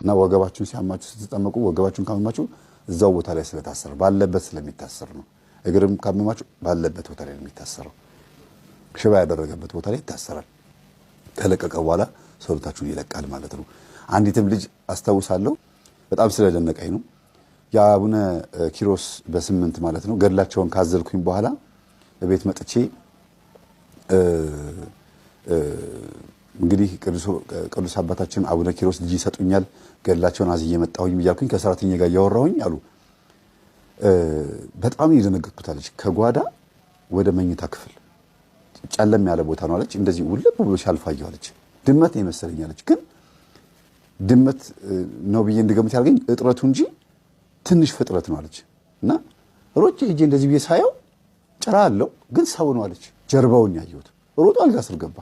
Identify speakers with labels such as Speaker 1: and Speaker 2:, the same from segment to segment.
Speaker 1: እና ወገባችሁን ሲያማችሁ ስትጠመቁ ወገባችሁን ካመማችሁ እዛው ቦታ ላይ ስለታሰረ ባለበት ስለሚታሰር ነው። እግርም ካመማችሁ ባለበት ቦታ ላይ ነው የሚታሰረው። ሽባ ያደረገበት ቦታ ላይ ይታሰራል። ከለቀቀ በኋላ ሰውነታችሁን ይለቃል ማለት ነው። አንዲትም ልጅ አስታውሳለሁ በጣም ስለደነቀኝ ነው። የአቡነ ኪሮስ በ8 ማለት ነው ገድላቸውን ካዘልኩኝ በኋላ በቤት መጥቼ እንግዲህ ቅዱስ አባታችን አቡነ ኪሮስ ልጅ ይሰጡኛል ገድላቸውን አዝዬ መጣሁኝ ብያልኩኝ ከሰራተኛ ጋር ያወራሁኝ አሉ። በጣም ይደነገጥኩታለች። ከጓዳ ወደ መኝታ ክፍል ጨለም ያለ ቦታ ነው አለች። እንደዚህ ውልብ ብሎ ሲያልፋየው አለች። ድመት ነው የመሰለኛለች። ግን ድመት ነው ብዬ እንድገምት ያደርገኝ እጥረቱ እንጂ ትንሽ ፍጥረት ነው አለች። እና ሮጬ ሄጄ እንደዚህ ብዬ ሳየው ጭራ አለው ግን ሰው ነው አለች። ጀርባውን ያየሁት ሮጦ አልጋ ስር ገባ።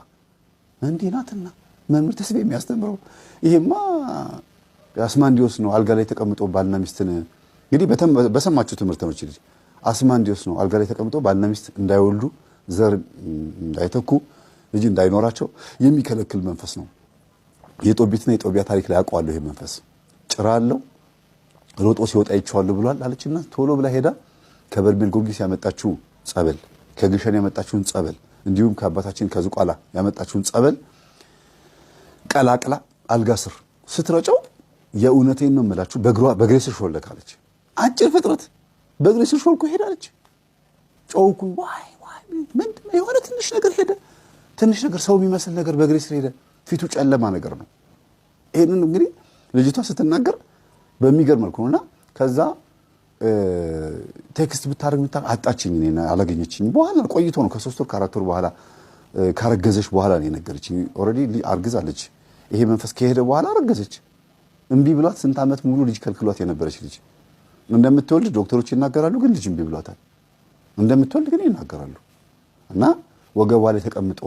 Speaker 1: እንዴ ናትና መምህር ተስቤ የሚያስተምረው ይሄማ አስማንዲዮስ ነው አልጋ ላይ ተቀምጦ ባልና ሚስትን እንግዲህ በሰማችሁ ትምህርት ነው ልጅ አስማንዲዮስ ነው አልጋ ላይ ተቀምጦ ባልና ሚስት እንዳይወልዱ ዘር እንዳይተኩ ልጅ እንዳይኖራቸው የሚከለክል መንፈስ ነው። የጦቢትና የጦቢያ ታሪክ ላይ አውቀዋለሁ። ይሄ መንፈስ ጭራ አለው ሮጦ ሲወጣ ይቻላል ብሏል አለችና ቶሎ ብላ ሄዳ ከበርሜል ጊዮርጊስ ያመጣችው ጸበል ከግሸን ያመጣችውን ጸበል እንዲሁም ከአባታችን ከዝቋላ ያመጣችውን ጸበል ቀላቅላ አልጋ ስር ስትረጨው የእውነቴን ነው የምላችሁ በእግሬ ስር ሾለካለች። አጭር ፍጥረት በእግሬ ስር ሾልኮ ሄዳለች። ጮውኩኝ ዋይ ምንድነው የሆነ ትንሽ ነገር ሄደ። ትንሽ ነገር ሰው የሚመስል ነገር በእግሬ ስር ሄደ። ፊቱ ጨለማ ነገር ነው። ይሄንን እንግዲህ ልጅቷ ስትናገር በሚገርም መልኩ ነውና ከዛ ቴክስት ብታረግ አጣችኝ እኔና አላገኘችኝ። በኋላ ቆይቶ ነው ከ3 ወር ከ4 ወር በኋላ ካረገዘች በኋላ ነው የነገረችኝ። ኦሬዲ አርግዛለች። ይሄ መንፈስ ከሄደ በኋላ አረገዘች። እምቢ ብሏት ስንት ዓመት ሙሉ ልጅ ከልክሏት የነበረች ልጅ እንደምትወልድ ዶክተሮች ይናገራሉ፣ ግን ልጅ እምቢ ብሏታል። እንደምትወልድ ግን ይናገራሉ። እና ወገቧ ላይ ተቀምጦ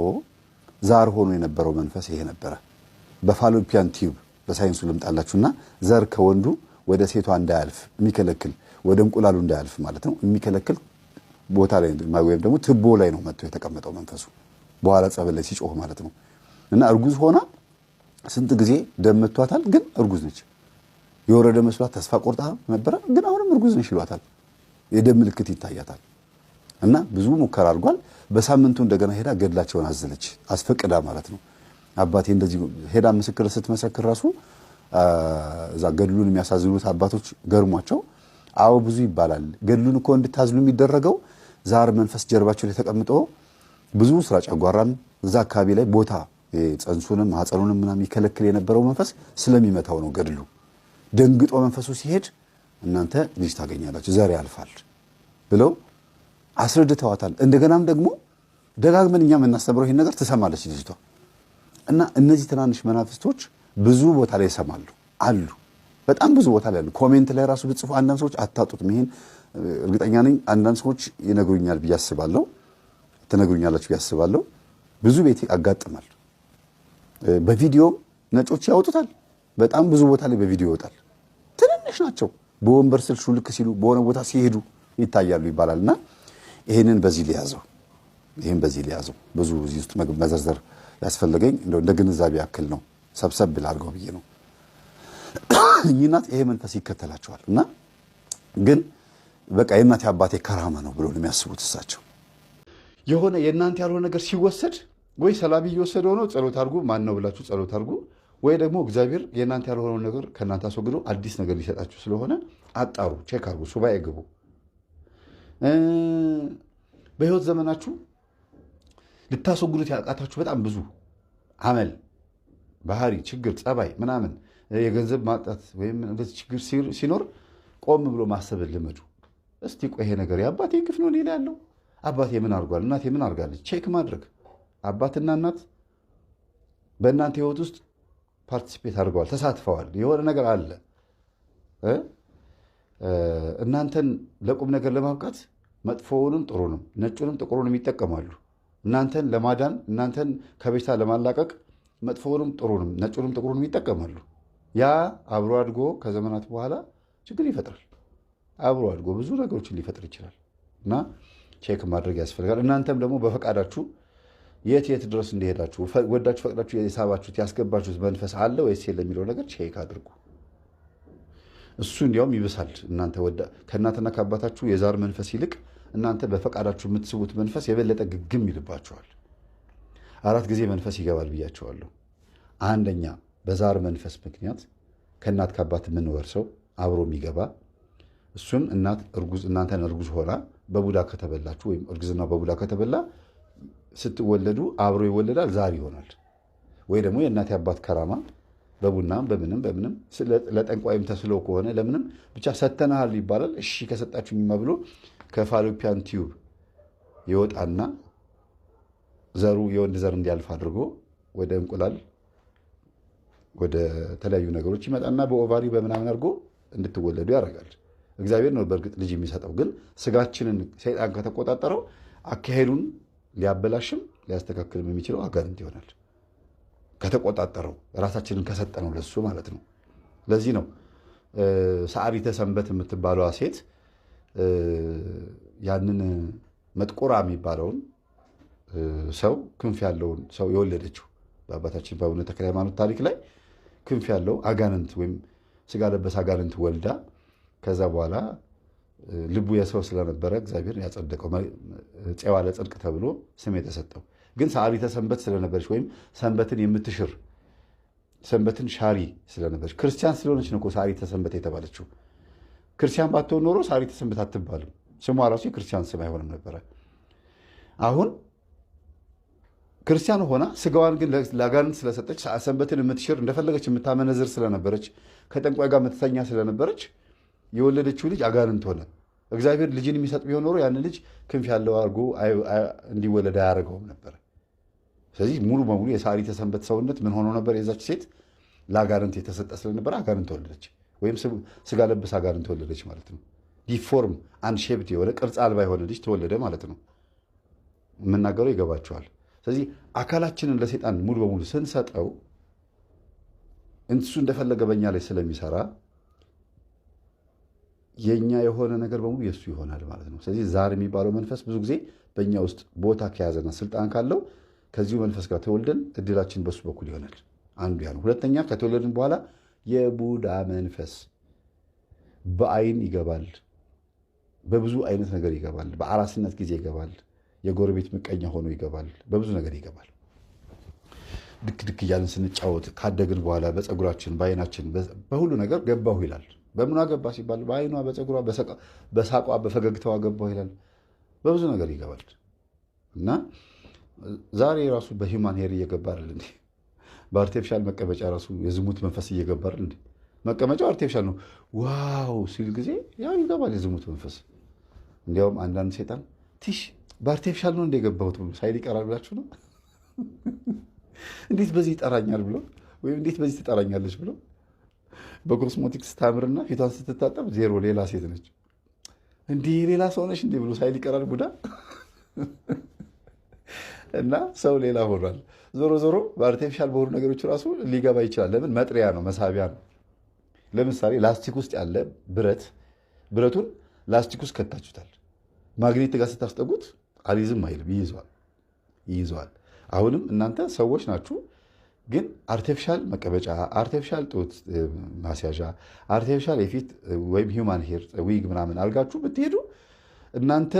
Speaker 1: ዛር ሆኖ የነበረው መንፈስ ይሄ ነበረ። በፋሎፒያን ቲዩብ በሳይንሱ ልምጣላችሁና ዘር ከወንዱ ወደ ሴቷ እንዳያልፍ የሚከለክል ወደ እንቁላሉ እንዳያልፍ ማለት ነው የሚከለክል ቦታ ላይ ወይም ደግሞ ትቦ ላይ ነው መጥቶ የተቀመጠው መንፈሱ። በኋላ ጸበል ላይ ሲጮህ ማለት ነው። እና እርጉዝ ሆና ስንት ጊዜ ደም መቷታል፣ ግን እርጉዝ ነች። የወረደ መስሏት ተስፋ ቆርጣ ነበረ፣ ግን አሁንም እርጉዝ ነች ይሏታል። የደም ምልክት ይታያታል። እና ብዙ ሙከራ አድርጓል። በሳምንቱ እንደገና ሄዳ ገድላቸውን አዘለች አስፈቅዳ ማለት ነው። አባቴ እንደዚህ ሄዳ ምስክር ስትመሰክር ራሱ እዛ ገድሉን የሚያሳዝኑት አባቶች ገርሟቸው አዎ ብዙ ይባላል። ገድሉን እኮ እንድታዝሉ የሚደረገው ዛር መንፈስ ጀርባቸው ላይ ተቀምጦ ብዙ ስራ ጨጓራም እዛ አካባቢ ላይ ቦታ ጽንሱንም ማህፀኑንም ምናምን ይከለክል የነበረው መንፈስ ስለሚመታው ነው። ገድሉ ደንግጦ መንፈሱ ሲሄድ እናንተ ልጅ ታገኛላችሁ ዘር ያልፋል ብለው አስረድተዋታል። እንደገናም ደግሞ ደጋግመን እኛ የምናስተምረው ይሄን ነገር ትሰማለች ልጅቷ። እና እነዚህ ትናንሽ መናፍስቶች ብዙ ቦታ ላይ ይሰማሉ አሉ። በጣም ብዙ ቦታ ላይ አሉ። ኮሜንት ላይ ራሱ ብጽፉ አንዳንድ ሰዎች አታጡትም። ይሄን እርግጠኛ ነኝ አንዳንድ ሰዎች ይነግሩኛል ብዬ አስባለሁ፣ ትነግሩኛላችሁ ብዬ አስባለሁ። ብዙ ቤት ያጋጥማል። በቪዲዮ ነጮች ያወጡታል። በጣም ብዙ ቦታ ላይ በቪዲዮ ይወጣል። ትንንሽ ናቸው። በወንበር ስር ሹልክ ሲሉ በሆነ ቦታ ሲሄዱ ይታያሉ ይባላልና ይሄንን በዚህ ሊያዘው ይሄን በዚህ ሊያዘው ብዙ እዚህ ውስጥ መዘርዘር ያስፈልገኝ እንደ ግንዛቤ ያክል ነው። ሰብሰብ ብላ አድርገው ብዬ ነው። እናት ይሄ መንፈስ ይከተላቸዋል እና ግን በቃ የእናቴ አባቴ ከራማ ነው ብሎ ነው የሚያስቡት እሳቸው። የሆነ የእናንተ ያልሆነ ነገር ሲወሰድ ወይ ሰላቢ እየወሰደው ነው ጸሎት አድርጉ፣ ማን ነው ብላችሁ ጸሎት አድርጉ፣ ወይ ደግሞ እግዚአብሔር የእናንተ ያልሆነውን ነገር ከእናንተ አስወግዶ አዲስ ነገር ሊሰጣችሁ ስለሆነ አጣሩ፣ ቼክ አድርጉ፣ ሱባኤ ግቡ። በህይወት ዘመናችሁ ልታስወግዱት ያቃታችሁ በጣም ብዙ አመል፣ ባህሪ፣ ችግር፣ ጸባይ ምናምን የገንዘብ ማጣት ወይም እንደዚህ ችግር ሲኖር ቆም ብሎ ማሰብ ልመዱ። እስቲ ቆይ ይሄ ነገር የአባቴ ግፍ ነው ሌላ ያለው አባቴ ምን አድርጓል፣ እናቴ ምን አድርጋለች፣ ቼክ ማድረግ። አባትና እናት በእናንተ ህይወት ውስጥ ፓርቲሲፔት አድርገዋል፣ ተሳትፈዋል። የሆነ ነገር አለ። እናንተን ለቁም ነገር ለማብቃት መጥፎውንም ጥሩንም ነጩንም ጥቁሩንም ይጠቀማሉ። እናንተን ለማዳን እናንተን ከበሽታ ለማላቀቅ መጥፎውንም ጥሩንም ነጩንም ጥቁሩንም ይጠቀማሉ። ያ አብሮ አድጎ ከዘመናት በኋላ ችግር ይፈጥራል። አብሮ አድጎ ብዙ ነገሮችን ሊፈጥር ይችላል እና ቼክ ማድረግ ያስፈልጋል። እናንተም ደግሞ በፈቃዳችሁ የት ድረስ እንደሄዳችሁ ወዳችሁ ፈቅዳችሁ የሳባችሁት ያስገባችሁት መንፈስ አለ ወይስ የለም የሚለው ነገር ቼክ አድርጉ። እሱ እንዲያውም ይብሳል። እናንተ ከእናትና ከአባታችሁ የዛር መንፈስ ይልቅ እናንተ በፈቃዳችሁ የምትስቡት መንፈስ የበለጠ ግግም ይልባችኋል። 4 ጊዜ መንፈስ ይገባል ብያቸዋለሁ። አንደኛ በዛር መንፈስ ምክንያት ከእናት ከአባት የምንወርሰው አብሮ የሚገባ እሱም እናንተን እርጉዝ ሆና በቡዳ ከተበላችሁ ወይም እርግዝና በቡዳ ከተበላ ስትወለዱ አብሮ ይወለዳል፣ ዛር ይሆናል። ወይ ደግሞ የእናት አባት ከራማ በቡናም በምንም ለጠንቋይም ተስለው ከሆነ ለምንም ብቻ ሰተናሃል ይባላል። እሺ ከሰጣችሁኝማ ብሎ ከፋሎፒያን ቲዩብ ይወጣና ዘሩ የወንድ ዘር እንዲያልፍ አድርጎ ወደ እንቁላል ወደ ተለያዩ ነገሮች ይመጣና በኦቫሪ በምናምን አድርጎ እንድትወለዱ ያደርጋል። እግዚአብሔር ነው በእርግጥ ልጅ የሚሰጠው፣ ግን ስጋችንን ሰይጣን ከተቆጣጠረው አካሄዱን ሊያበላሽም ሊያስተካክልም የሚችለው አጋንንት ይሆናል። ከተቆጣጠረው ራሳችንን ከሰጠነው ለሱ ማለት ነው። ለዚህ ነው ሰዓሊተ ሰንበት የምትባለዋ ሴት ያንን መጥቆራ የሚባለውን ሰው ክንፍ ያለውን ሰው የወለደችው። በአባታችን በአቡነ ተክለ ሃይማኖት ታሪክ ላይ ክንፍ ያለው አጋንንት ወይም ስጋ ለበስ አጋንንት ወልዳ ከዛ በኋላ ልቡ የሰው ስለነበረ እግዚአብሔር ያጸደቀው ፄዋ ለጽድቅ ተብሎ ስም የተሰጠው። ግን ሰዓሊተ ሰንበት ስለነበረች ወይም ሰንበትን የምትሽር ሰንበትን ሻሪ ስለነበረች ክርስቲያን ስለሆነች ነው ሰዓሊተ ሰንበት የተባለችው። ክርስቲያን ባትሆን ኖሮ ሰዓሊተ ሰንበት አትባልም። ስሟ ራሱ የክርስቲያን ስም አይሆንም ነበረ። አሁን ክርስቲያን ሆና ስጋዋን ግን ለአጋንንት ስለሰጠች ሰንበትን የምትሽር እንደፈለገች የምታመነዝር ስለነበረች ከጠንቋይ ጋር የምትተኛ ስለነበረች የወለደችው ልጅ አጋንንት ሆነ። እግዚአብሔር ልጅን የሚሰጥ ቢሆን ኖሮ ያን ልጅ ክንፍ ያለው አድርጎ እንዲወለድ አያደርገውም ነበር። ስለዚህ ሙሉ በሙሉ የሰዓሊተ ሰንበት ሰውነት ምን ሆኖ ነበር? የዛች ሴት ለአጋንንት የተሰጠ ስለነበረ አጋንንት ወለደች፣ ወይም ስጋ ለብስ አጋንንት ወለደች ማለት ነው። ዲፎርም አንሼፕድ የሆነ ቅርጽ አልባ የሆነ ልጅ ተወለደ ማለት ነው። የምናገረው ይገባቸዋል። ስለዚህ አካላችንን ለሰይጣን ሙሉ በሙሉ ስንሰጠው እሱ እንደፈለገ በእኛ ላይ ስለሚሰራ የኛ የሆነ ነገር በሙሉ የሱ ይሆናል ማለት ነው። ስለዚህ ዛር የሚባለው መንፈስ ብዙ ጊዜ በእኛ ውስጥ ቦታ ከያዘና ስልጣን ካለው ከዚሁ መንፈስ ጋር ተወልደን እድላችን በሱ በኩል ይሆናል። አንዱ ያ ነው። ሁለተኛ ከተወለድን በኋላ የቡዳ መንፈስ በአይን ይገባል፣ በብዙ አይነት ነገር ይገባል። በአራስነት ጊዜ ይገባል፣ የጎረቤት ምቀኛ ሆኖ ይገባል፣ በብዙ ነገር ይገባል። ድክ ድክ እያልን ስንጫወት ካደግን በኋላ በፀጉራችን፣ በአይናችን፣ በሁሉ ነገር ገባሁ ይላል። በምኗ ገባ ሲባል በአይኗ፣ በፀጉሯ፣ በሳቋ፣ በፈገግታዋ ገባሁ ይላል። በብዙ ነገር ይገባል እና ዛሬ ራሱ በሂውማን ሄር እየገባ አይደል እንዴ? በአርቲፊሻል መቀመጫ ራሱ የዝሙት መንፈስ እየገባ አይደል እንዴ? መቀመጫው አርቲፊሻል ነው ዋው ሲል ጊዜ ያው ይገባል የዝሙት መንፈስ። እንዲያውም አንዳንድ ሴጣን ቲሽ በአርቲፊሻል ነው እንደገባሁት ብሎ ሳይል ይቀራል ብላችሁ ነው እንዴት በዚህ ይጠራኛል ብሎ ወይም እንዴት በዚህ ትጠራኛለች ብሎ በኮስሞቲክስ ታምርና ፊቷን ስትታጠብ ዜሮ ሌላ ሴት ነች። እንዲህ ሌላ ሰው ነች እንዲህ ብሎ ሳይል ይቀራል ቡዳ እና ሰው ሌላ ሆኗል። ዞሮ ዞሮ በአርቲፊሻል በሆኑ ነገሮች ራሱ ሊገባ ይችላል። ለምን? መጥሪያ ነው፣ መሳቢያ ነው። ለምሳሌ ላስቲክ ውስጥ ያለ ብረቱን ላስቲክ ውስጥ ከታችሁታል። ማግኔት ጋር ስታስጠጉት አሊዝም አይልም፣ ይይዘዋል። አሁንም እናንተ ሰዎች ናችሁ፣ ግን አርቲፊሻል መቀመጫ፣ አርቲፊሻል ጡት ማስያዣ፣ አርቲፊሻል የፊት ወይም ሂውማን ሄር ዊግ ምናምን አድርጋችሁ ብትሄዱ እናንተ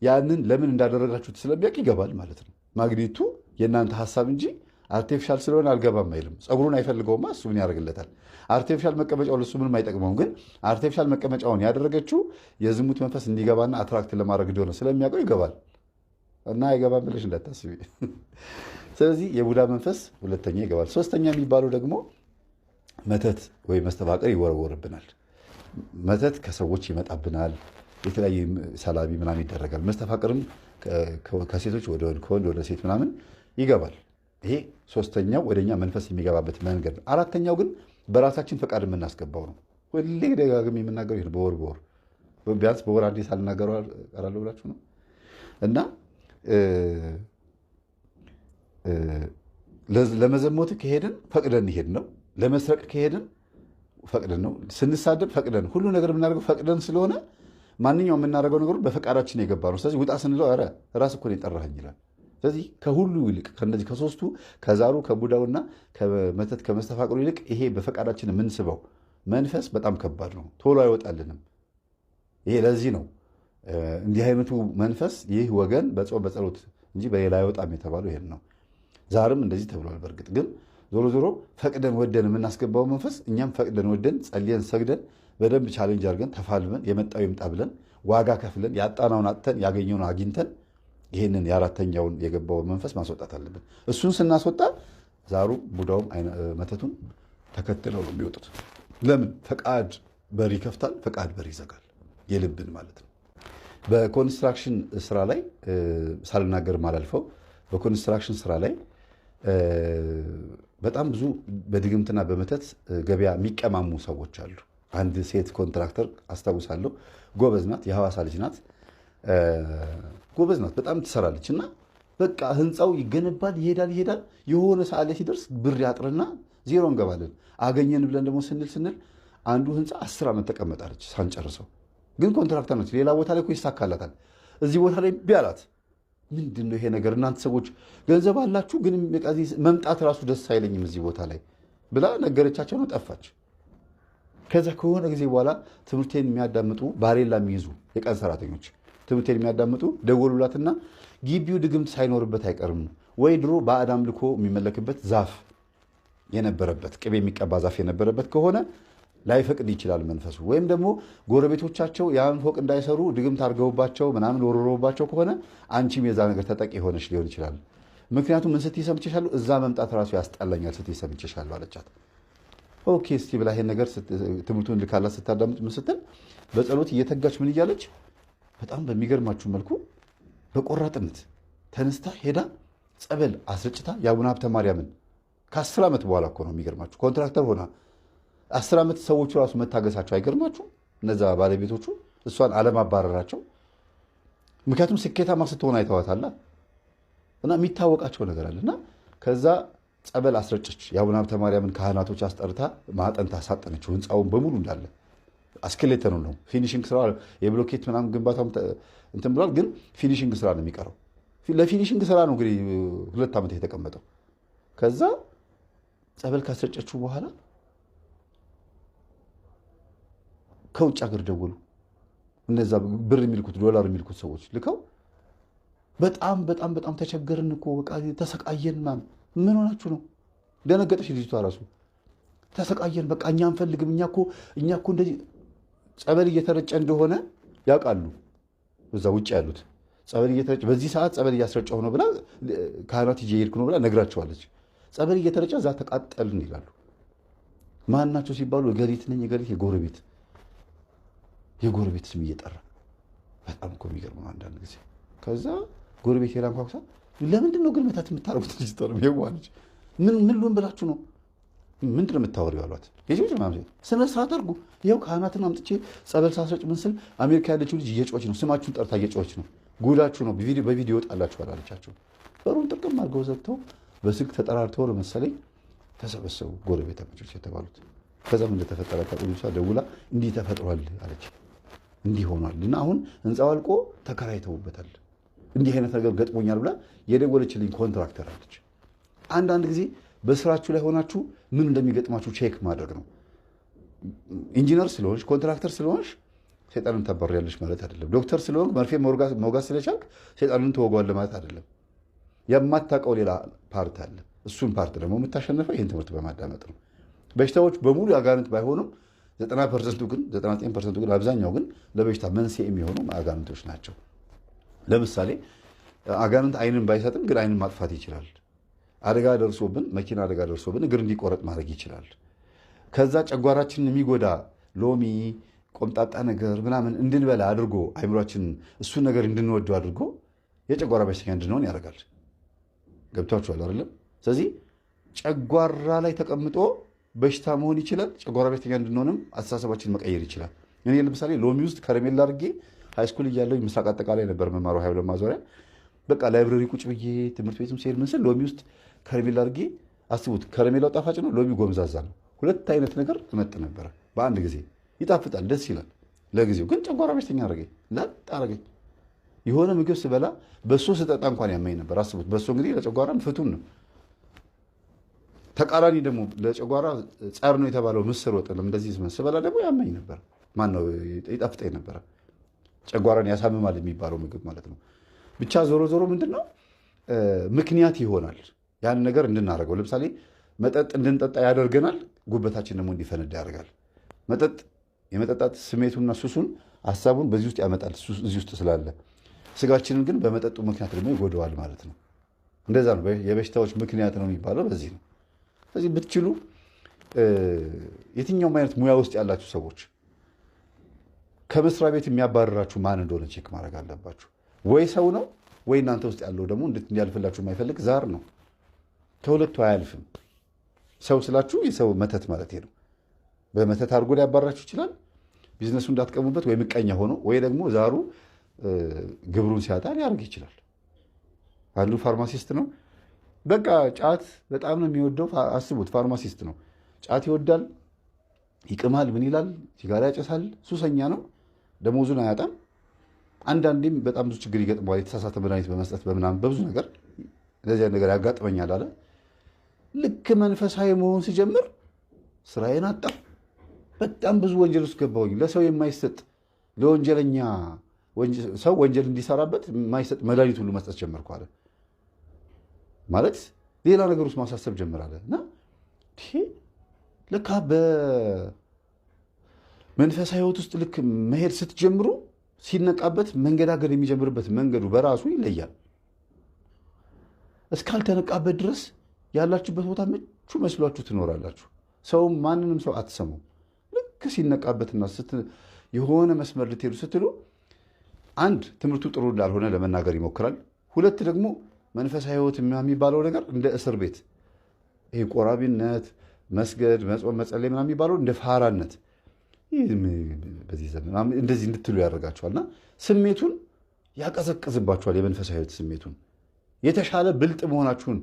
Speaker 1: ያንን ለምን እንዳደረጋችሁት ስለሚያውቅ ይገባል ማለት ነው። ማግኔቱ የእናንተ ሀሳብ እንጂ አርቲፊሻል ስለሆነ አልገባም አይልም። ፀጉሩን አይፈልገውማ፣ እሱ ምን ያደርግለታል? አርቲፊሻል መቀመጫው ለሱ ምንም አይጠቅመውም። ግን አርቲፊሻል መቀመጫውን ያደረገችው የዝሙት መንፈስ እንዲገባና አትራክት ለማድረግ እንደሆነ ስለሚያውቀው ይገባል እና አይገባም ብለሽ እንዳታስቢ። ስለዚህ የቡዳ መንፈስ ሁለተኛ ይገባል። ሶስተኛ የሚባለው ደግሞ መተት ወይ መስተፋቅር ይወረወርብናል። መተት ከሰዎች ይመጣብናል። የተለያየ ሰላቢ ምናምን ይደረጋል። መስተፋቅርም ከሴቶች ወደ ወንድ፣ ከወንድ ወደ ሴት ምናምን ይገባል። ይሄ ሶስተኛው ወደኛ መንፈስ የሚገባበት መንገድ ነው። አራተኛው ግን በራሳችን ፈቃድ የምናስገባው ነው። ሁሌ ደጋግሜ የምናገረው ይሄ በወር ቢያንስ በወር አንዴ ሳልናገረው ቀራለሁ ብላችሁ ነው እና ለመዘሞት ከሄድን ፈቅደን ይሄድ ነው። ለመስረቅ ከሄድን ፈቅደን ነው። ስንሳደብ ፈቅደን፣ ሁሉ ነገር የምናደርገው ፈቅደን ስለሆነ ማንኛውም የምናደርገው ነገሩ በፈቃዳችን የገባ ነው። ስለዚህ ውጣ ስንለው ኧረ ራስ እኮ ነው የጠራኸኝ ይላል። ስለዚህ ከሁሉ ይልቅ ከነዚህ ከሶስቱ ከዛሩ ከቡዳውና ከመተት ከመስተፋቅሩ ይልቅ ይሄ በፈቃዳችን የምንስበው መንፈስ በጣም ከባድ ነው፣ ቶሎ አይወጣልንም። ይሄ ለዚህ ነው እንዲህ አይነቱ መንፈስ ይህ ወገን በጾም በጸሎት እንጂ በሌላ አይወጣም የተባለው ይሄን ነው። ዛሬም እንደዚህ ተብሏል። በእርግጥ ግን ዞሮ ዞሮ ፈቅደን ወደን የምናስገባው መንፈስ እኛም ፈቅደን ወደን ጸልየን ሰግደን በደንብ ቻሌንጅ አድርገን ተፋልመን የመጣው ይምጣ ብለን ዋጋ ከፍለን ያጣናውን አጥተን ያገኘውን አግኝተን ይህንን የአራተኛውን የገባውን መንፈስ ማስወጣት አለብን። እሱን ስናስወጣ ዛሩ ቡዳውም መተቱን ተከትለው ነው የሚወጡት። ለምን? ፈቃድ በር ይከፍታል፣ ፈቃድ በር ይዘጋል። የልብን ማለት ነው። በኮንስትራክሽን ስራ ላይ ሳልናገር ማላልፈው በኮንስትራክሽን ስራ ላይ በጣም ብዙ በድግምትና በመተት ገበያ የሚቀማሙ ሰዎች አሉ። አንድ ሴት ኮንትራክተር አስታውሳለሁ። ጎበዝ ናት፣ የሐዋሳ ልጅ ናት። ጎበዝ ናት፣ በጣም ትሰራለች። እና በቃ ህንፃው ይገነባል፣ ይሄዳል። የሆነ ሰዓት ላይ ሲደርስ ብር ያጥርና ዜሮ እንገባለን። አገኘን ብለን ደግሞ ስንል አንዱ ህንፃ 10 ዓመት ተቀመጣለች ሳንጨርሰው። ግን ኮንትራክተር ነች። ሌላ ቦታ ላይ እኮ ይሳካላታል። እዚህ ቦታ ላይ ቢያላት ምንድን ነው ይሄ ነገር? እናንተ ሰዎች ገንዘብ አላችሁ፣ ግን መምጣት ራሱ ደስ አይለኝም እዚህ ቦታ ላይ ብላ ነገረቻቸው ነው፣ ጠፋች። ከዛ ከሆነ ጊዜ በኋላ ትምህርቴን የሚያዳምጡ ባሬላ የሚይዙ የቀን ሰራተኞች ትምህርቴን የሚያዳምጡ ደወሉላትና ግቢው ድግምት ሳይኖርበት አይቀርም ወይ ድሮ ባዕድ አምልኮ የሚመለክበት ዛፍ የነበረበት ቅቤ የሚቀባ ዛፍ የነበረበት ከሆነ ላይፈቅድ ይችላል መንፈሱ። ወይም ደግሞ ጎረቤቶቻቸው ያን ፎቅ እንዳይሰሩ ድግምት አድርገውባቸው ምናምን ወርሮባቸው ከሆነ አንቺም የዛ ነገር ተጠቂ ሆነች ሊሆን ይችላል። ምክንያቱም ምን ስትይ ሰምቼሻለሁ፣ እዛ መምጣት ራሱ ያስጠላኛል ስትይ ሰምቼሻለሁ አለቻት። ኦኬ እስቲ ብላ ይሄን ነገር ትምህርቱን ልካላት ስታዳምጥ ምን ስትል በጸሎት እየተጋች ምን እያለች በጣም በሚገርማችሁ መልኩ በቆራጥነት ተነስታ ሄዳ ጸበል አስረጭታ የአቡነ ሀብተ ማርያምን ከ10 ዓመት በኋላ እኮ ነው የሚገርማችሁ። ኮንትራክተር ሆና 10 ዓመት ሰዎቹ ራሱ መታገሳቸው አይገርማችሁ? እነዛ ባለቤቶቹ እሷን አለማባረራቸው። ምክንያቱም ስኬታማ ስትሆን አይተዋታላ እና የሚታወቃቸው ነገር አለና ከዛ ጸበል አስረጨች። የአቡነ ሀብተ ማርያምን ካህናቶች አስጠርታ ማጠንታ ሳጠነችው። ህንፃውን በሙሉ እንዳለ አስክሌተኑ ነው። ፊኒሽንግ ስራ የብሎኬት ምናምን ግንባታው እንትን ብሏል፣ ግን ፊኒሽንግ ስራ ነው የሚቀረው። ለፊኒሽንግ ስራ ነው እንግዲህ 2 ዓመት የተቀመጠው። ከዛ ጸበል ካስረጨችው በኋላ ከውጭ ሀገር ደወሉ። እነዛ ብር የሚልኩት ዶላር የሚልኩት ሰዎች ልከው በጣም በጣም በጣም ተቸገርን እኮ በቃ ተሰቃየን ምናምን። ምን ሆናችሁ ነው? ደነገጠች ልጅቷ ራሱ። ተሰቃየን በቃ እኛ አንፈልግም፣ እኛ እኮ እንደዚህ ጸበል እየተረጨ እንደሆነ ያውቃሉ እዛ ውጭ ያሉት። ጸበል እየተረጨ በዚህ ሰዓት ጸበል እያስረጨሁ ነው ብላ ካህናት ይዤ እየሄድኩ ነው ብላ ነግራቸዋለች። ጸበል እየተረጨ እዛ ተቃጠልን ይላሉ። ማን ናቸው ሲባሉ እገሊት ነኝ፣ እገሊት የጎረቤት ስም እየጠራ በጣም እኮ የሚገርም ነው አንዳንድ ጊዜ። ከዛ ጎረቤት ሄዳ እንኳ ለምንድን ነው ግን መታት የምታረጉት? ልጅ የዋለች ምን ልሆን ብላችሁ ነው? ምንድን ነው የምታወሪው አሏት። ስነ ስርዓት አድርጉ። ይኸው ካህናትን አምጥቼ ጸበል ሳስረጭ ምን ስል አሜሪካ ያለችው ልጅ እየጮች ነው፣ ስማችሁን ጠርታ እየጮች ነው፣ ጉዳችሁ ነው፣ በቪዲዮ ይወጣላችኋል አለቻቸው። በሩን ጥቅም አድርገው ዘግተው በስልክ ተጠራርተው ነው መሰለኝ ተሰበሰቡ ጎረቤታሞች የተባሉት። ከዛም እንደተፈጠረ ልጅቷ ደውላ እንዲህ ተፈጥሯል አለች። እንዲህ ሆኗል እና አሁን ህንፃው አልቆ ተከራይተውበታል፣ እንዲህ አይነት ነገር ገጥሞኛል ብላ የደወለችልኝ ኮንትራክተር አለች። አንዳንድ ጊዜ በስራችሁ ላይ ሆናችሁ ምን እንደሚገጥማችሁ ቼክ ማድረግ ነው። ኢንጂነር ስለሆንሽ ኮንትራክተር ስለሆንሽ ሰይጣንን ታባሪያለሽ ማለት አይደለም። ዶክተር ስለሆንክ መርፌ መውጋት ስለቻልክ ሰይጣንን ትወጓዋለህ ማለት አይደለም። የማታውቀው ሌላ ፓርት አለ። እሱን ፓርት ደግሞ የምታሸንፈው ይህን ትምህርት በማዳመጥ ነው። በሽታዎች በሙሉ አጋንንት ባይሆኑም 90% ግን 99% ግን አብዛኛው ግን ለበሽታ መንስኤ የሚሆኑ አጋንንቶች ናቸው። ለምሳሌ አጋንንት አይንን ባይሰጥም ግን አይንን ማጥፋት ይችላል። አደጋ ደርሶብን መኪና አደጋ ደርሶብን እግር እንዲቆረጥ ማድረግ ይችላል። ከዛ ጨጓራችንን የሚጎዳ ሎሚ፣ ቆምጣጣ ነገር ምናምን እንድንበላ አድርጎ አይምሯችን እሱን ነገር እንድንወደው አድርጎ የጨጓራ በሽተኛ እንድንሆን ያደርጋል። ገብቷችኋል አይደለም? ስለዚህ ጨጓራ ላይ ተቀምጦ በሽታ መሆን ይችላል። ጨጓራ በሽተኛ እንድንሆንም አስተሳሰባችን መቀየር ይችላል። እኔ ለምሳሌ ሎሚ ውስጥ ከረሜላ አድርጌ ሃይስኩል እያለሁ ምስራቅ አጠቃላይ ነበር መማረው ሀይለ ማዞሪያ። በቃ ላይብረሪ ቁጭ ብዬ ትምህርት ቤትም ሲሄድ ምስል ሎሚ ውስጥ ከረሜላ አድርጌ አስቡት። ከረሜላው ጣፋጭ ነው፣ ሎሚ ጎምዛዛ ነው። 2 አይነት ነገር እመጥ ነበረ በአንድ ጊዜ። ይጣፍጣል፣ ደስ ይላል ለጊዜው፣ ግን ጨጓራ በሽተኛ አረገኝ፣ ላጥ አረገኝ። የሆነ ምግብ ስበላ በሶ ስጠጣ እንኳን ያመኝ ነበር። አስቡት። በሶ እንግዲህ ለጨጓራም ፍቱን ነው። ተቃራኒ ደግሞ ለጨጓራ ጸር ነው የተባለው ምስር ወጥ እንደዚህ ስበላ ደግሞ ያመኝ ነበር። ማነው ይጣፍጠኝ ነበር። ጨጓራን ያሳምማል የሚባለው ምግብ ማለት ነው። ብቻ ዞሮ ዞሮ ምንድነው ምክንያት ይሆናል ያን ነገር እንድናደርገው። ለምሳሌ መጠጥ እንድንጠጣ ያደርገናል፣ ጉበታችን ደግሞ እንዲፈነዳ ያደርጋል። መጠጥ የመጠጣት ስሜቱና ሱሱን ሀሳቡን በዚህ ውስጥ ያመጣል፣ እዚህ ውስጥ ስላለ። ስጋችንን ግን በመጠጡ ምክንያት ደግሞ ይጎደዋል ማለት ነው። እንደዛ ነው የበሽታዎች ምክንያት ነው የሚባለው በዚህ ነው። ስለዚህ ብትችሉ የትኛውም አይነት ሙያ ውስጥ ያላችሁ ሰዎች ከመስሪያ ቤት የሚያባረራችሁ ማን እንደሆነ ቼክ ማድረግ አለባችሁ። ወይ ሰው ነው ወይ እናንተ ውስጥ ያለው ደግሞ እንዲያልፍላችሁ የማይፈልግ ዛር ነው። ከሁለቱ አያልፍም። ሰው ስላችሁ የሰው መተት ማለት ነው። በመተት አድርጎ ሊያባራችሁ ይችላል። ቢዝነሱ እንዳትቀሙበት ወይ ምቀኛ ሆኖ ወይ ደግሞ ዛሩ ግብሩን ሲያጣ ሊያደርግ ይችላል። አንዱ ፋርማሲስት ነው። በቃ ጫት በጣም ነው የሚወደው። አስቡት፣ ፋርማሲስት ነው። ጫት ይወዳል፣ ይቅማል፣ ምን ይላል፣ ሲጋራ ያጨሳል፣ ሱሰኛ ነው። ደሞዙን አያጣም። አንዳንዴም በጣም ብዙ ችግር ይገጥመዋል። የተሳሳተ መድኃኒት በመስጠት በምናምን በብዙ ነገር እንደዚያ ነገር ያጋጥመኛል አለ። ልክ መንፈሳዊ መሆን ሲጀምር ስራዬን አጣሁ፣ በጣም ብዙ ወንጀል ውስጥ ገባሁኝ፣ ለሰው የማይሰጥ ለወንጀለኛ ሰው ወንጀል እንዲሰራበት የማይሰጥ መድኃኒት ሁሉ መስጠት ጀመርኩ አለ። ማለት ሌላ ነገር ውስጥ ማሳሰብ ጀምራለ እና ልክ በመንፈሳዊ ህይወት ውስጥ ልክ መሄድ ስትጀምሩ ሲነቃበት መንገዳገድ የሚጀምርበት መንገዱ በራሱ ይለያል። እስካልተነቃበት ድረስ ያላችሁበት ቦታ ምቹ መስሏችሁ ትኖራላችሁ። ሰውም ማንንም ሰው አትሰሙም። ልክ ሲነቃበትና የሆነ መስመር ልትሄዱ ስትሉ አንድ ትምህርቱ ጥሩ እንዳልሆነ ለመናገር ይሞክራል። ሁለት ደግሞ መንፈሳዊ ህይወት የሚባለው ነገር እንደ እስር ቤት፣ ይሄ ቆራቢነት፣ መስገድ፣ መጾም፣ መጸለይ ምናምን የሚባለው እንደ ፋራነት በዚህ ዘመን እንደዚህ እንድትሉ ያደርጋችኋልና ስሜቱን ያቀዘቅዝባችኋል። የመንፈሳዊ ህይወት ስሜቱን የተሻለ ብልጥ መሆናችሁን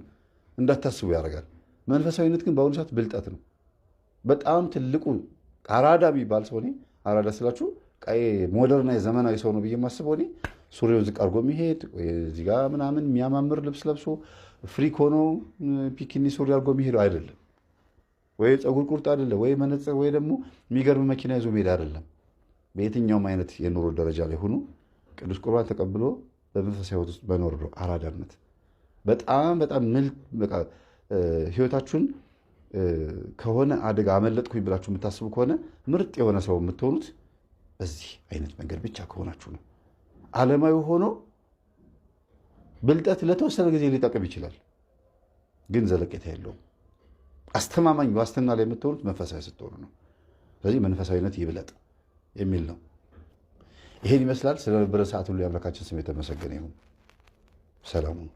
Speaker 1: እንዳታስቡ ያደርጋል። መንፈሳዊነት ግን በአሁኑ ሰዓት ብልጠት ነው። በጣም ትልቁ አራዳ የሚባል ሰው እኔ አራዳ ስላችሁ ሞደርና ዘመናዊ ሰው ነው ብዬ የማስበው እኔ ሱሪውን ዝቅ አድርጎ የሚሄድ እዚህ ጋ ምናምን የሚያማምር ልብስ ለብሶ ፍሪክ ሆኖ ፒኪኒ ሱሪ አድርጎ የሚሄደው አይደለም። ወይ ፀጉር ቁርጥ አይደለም፣ ወይ መነጽር፣ ወይ ደግሞ የሚገርም መኪና ይዞ መሄድ አይደለም። በየትኛውም አይነት የኑሮ ደረጃ ላይ ሆኖ ቅዱስ ቁርባን ተቀብሎ በመንፈሳዊ ህይወት ውስጥ መኖር ነው አራዳነት። በጣም በጣም ህይወታችሁን ከሆነ አደጋ አመለጥኩኝ ብላችሁ የምታስቡ ከሆነ ምርጥ የሆነ ሰው የምትሆኑት በዚህ አይነት መንገድ ብቻ ከሆናችሁ ነው። ዓለማዊ ሆኖ ብልጠት ለተወሰነ ጊዜ ሊጠቅም ይችላል፣ ግን ዘለቄታ የለውም። አስተማማኝ ዋስትና ላይ የምትሆኑት መንፈሳዊ ስትሆኑ ነው። ስለዚህ መንፈሳዊነት ይብለጥ የሚል ነው። ይሄን ይመስላል። ስለነበረ ሰዓት ሁሉ የአምላካችን ስም የተመሰገነ ይሁን። ሰላሙን